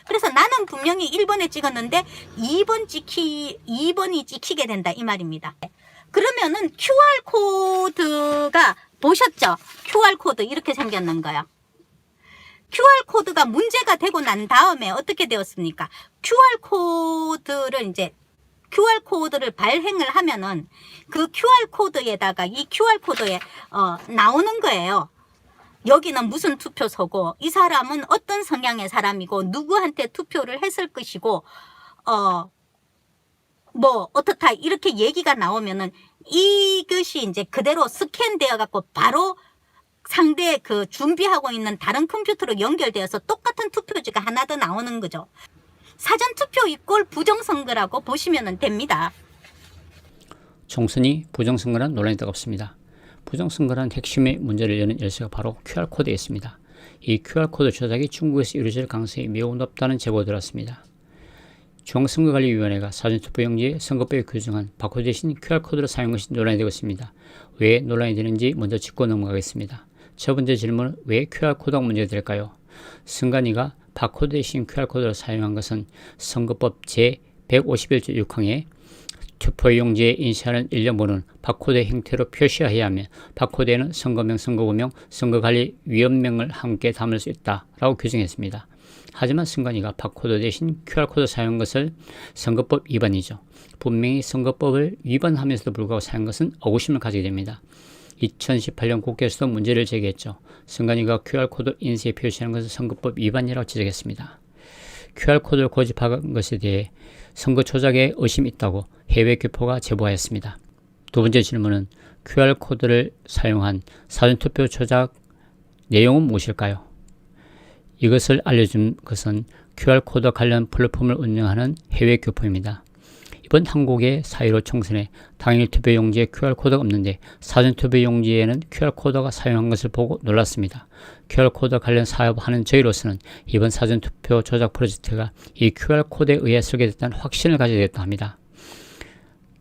그래서 나는 분명히 1번에 찍었는데 2번이 찍히게 된다 이 말입니다. 그러면은 QR코드가 보셨죠? QR코드 이렇게 생겼는 거예요. QR코드가 문제가 되고 난 다음에 어떻게 되었습니까? QR코드를 발행을 하면은 그 QR코드에다가 이 QR코드에 나오는 거예요. 여기는 무슨 투표소고 이 사람은 어떤 성향의 사람이고 누구한테 투표를 했을 것이고 뭐 어떻다 이렇게 얘기가 나오면은 이것이 이제 그대로 스캔되어 갖고 바로 상대 그 준비하고 있는 다른 컴퓨터로 연결되어서 똑같은 투표지가 하나 더 나오는 거죠. 사전투표 이꼴 부정선거라고 보시면 됩니다. 총선이 부정선거란 논란이 뜨겁습니다. 부정선거란 핵심의 문제를 여는 열쇠가 바로 QR코드에 있습니다. 이 QR코드 조작이 중국에서 이루어질 가능성이 매우 높다는 제보가 들었습니다. 중앙선거관리위원회가 사전투표용지에 선거법에 규정한 바코드 대신 QR코드를 사용한 것이 논란이 되고 있습니다. 왜 논란이 되는지 먼저 짚고 넘어가겠습니다. 첫 번째 질문은 왜 QR코드가 문제가 될까요? 선관위가 바코드 대신 QR코드를 사용한 것은 선거법 제151조 6항에 투표용지에 인쇄하는 일련번호는 바코드의 형태로 표시해야 하며 바코드에는 선거명, 선거구명, 선거관리위원명을 함께 담을 수 있다라고 규정했습니다. 하지만 선관위가 바코드 대신 QR코드 사용한 것을 선거법 위반이죠. 분명히 선거법을 위반하면서도 불구하고 사용한 것은 의구심을 가지게 됩니다. 2018년 국회에서도 문제를 제기했죠. 선관위가 QR코드 인쇄에 표시하는 것은 선거법 위반이라고 지적했습니다. QR코드를 고집한 것에 대해 선거 조작에 의심이 있다고 해외 교포가 제보하였습니다. 두 번째 질문은 QR코드를 사용한 사전투표 조작 내용은 무엇일까요? 이것을 알려준 것은 QR코드 관련 플랫폼을 운영하는 해외 교포입니다. 이번 한국의 4.15 총선에 당일 투표용지에 QR코드가 없는데 사전투표용지에는 QR코드가 사용한 것을 보고 놀랐습니다. QR코드 관련 사업하는 저희로서는 이번 사전투표 조작 프로젝트가 이 QR코드에 의해 설계됐다는 확신을 가지게 됐다 합니다.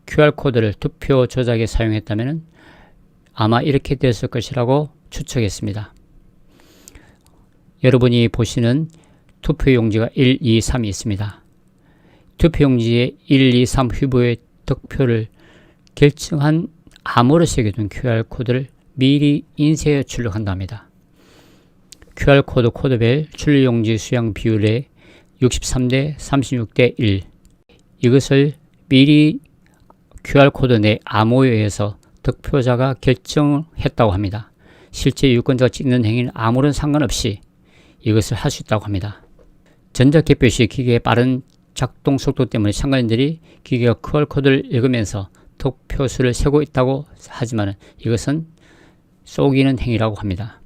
QR코드를 투표 조작에 사용했다면 아마 이렇게 됐을 것이라고 추측했습니다. 여러분이 보시는 투표용지가 1, 2, 3이 있습니다. 투표용지에 1, 2, 3 후보의 득표를 결정한 암호로 새겨둔 QR코드를 미리 인쇄해 출력한다 합니다. QR코드 코드별 출력용지 수량 비율의 63대 36대 1 이것을 미리 QR코드 내 암호에 의해서 득표자가 결정했다고 합니다. 실제 유권자가 찍는 행위는 아무런 상관없이 이것을 할 수 있다고 합니다. 전자개표 시 기계의 빠른 작동 속도 때문에 참가인들이 기계가 QR코드를 읽으면서 득표수를 세고 있다고 하지만 이것은 속이는 행위라고 합니다.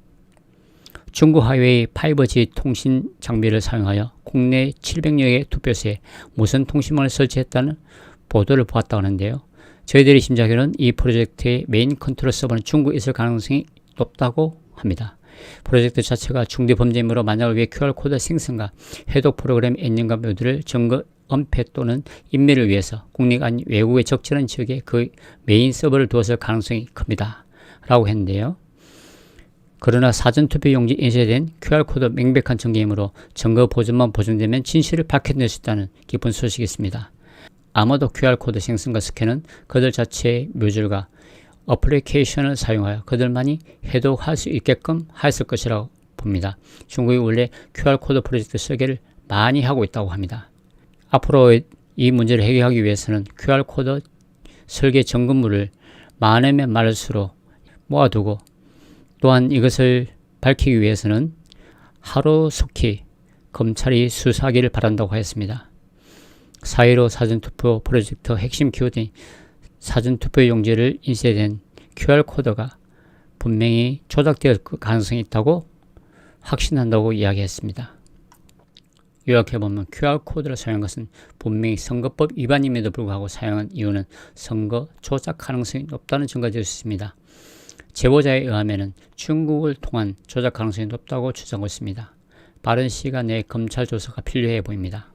중국 화웨이 5G 통신 장비를 사용하여 국내 700여 개의 투표소에 무선 통신망을 설치했다는 보도를 보았다고 하는데요. 저희들이 짐작하기로는 이 프로젝트의 메인 컨트롤 서버는 중국에 있을 가능성이 높다고 합니다. 프로젝트 자체가 중대 범죄이므로 만약을 위해 QR코드 생성과 해독 프로그램 엔진과 모듈을 증거 은폐 또는 인멸을 위해서 국내가 아닌 외국의 적절한 지역에 그 메인 서버를 두었을 가능성이 큽니다. 라고 했는데요. 그러나 사전투표용지 인쇄된 QR코드 명백한 증거이므로 증거 보존만 보존되면 진실을 밝혀낼 수 있다는 기쁜 소식이 있습니다. 아마도 QR코드 생성과 스캔은 그들 자체의 묘줄과 어플리케이션을 사용하여 그들만이 해독할 수 있게끔 했을 것이라고 봅니다. 중국이 원래 QR코드 프로젝트 설계를 많이 하고 있다고 합니다. 앞으로 이 문제를 해결하기 위해서는 QR코드 설계 점검물을 많으면 많을수록 모아두고 또한 이것을 밝히기 위해서는 하루속히 검찰이 수사하기를 바란다고 하였습니다. 4.15 사전투표 프로젝트 핵심 키워드인 사전투표용지를 인쇄된 QR코드가 분명히 조작될 가능성이 있다고 확신한다고 이야기했습니다. 요약해보면 QR코드를 사용한 것은 분명히 선거법 위반임에도 불구하고 사용한 이유는 선거 조작 가능성이 높다는 증거가 될 수 있습니다. 제보자에 의하면 중국을 통한 조작 가능성이 높다고 추정하고 있습니다. 빠른 시간 내에 검찰 조사가 필요해 보입니다.